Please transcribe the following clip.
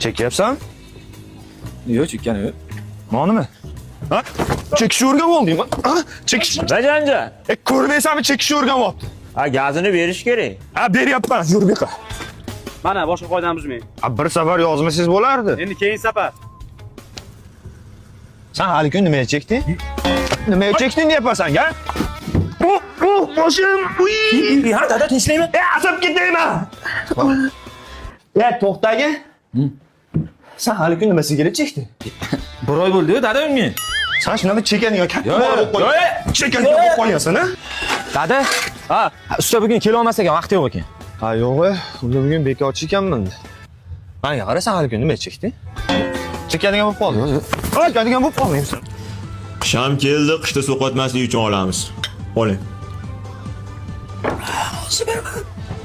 Chekyapsan? Yo'q, chekkani yo'q. Nima? Ha? Chekishni o'rganmoqdingmi? Ha? Chekish. Rajanja. Ko'rmaysanmi chekishni o'rganmoqdi. Ha, gazini berish kerak. Ha, beryapman. Yur bu yoqqa. Mana boshqa qoidani buzmang. Ha, bir safar yozmasangiz bo'lardi. Endi keyin safar. Sen hali kun nimaga chekding? Nimaga chekding deyapsan, ga? Boshim. Uy! Ha, dada tinchlikmi? Asab ketayman. Ya, to'xtagi. Sen hali kun nimasiga chekding? Bir oy bo'ldi-ku, dada unga. Sen shunaqa chekaniga katta Yo'q, bo'lib qo'yasan. Chekaniga bo'lib qo'yasan, ha? Dada? Ha, usta bugun kela olmas ekan, vaqti yo'q ekan. Ha, yo'q, unda bugun bekorchi ekanman. Manga qara, sen hali kun nima chekding? Chekadigan bo'lib qolding. Chekadigan bo'lib qolmaysan. Sham keldi, qishda so'qotmaslik uchun olamiz. Oling. Hozir beraman.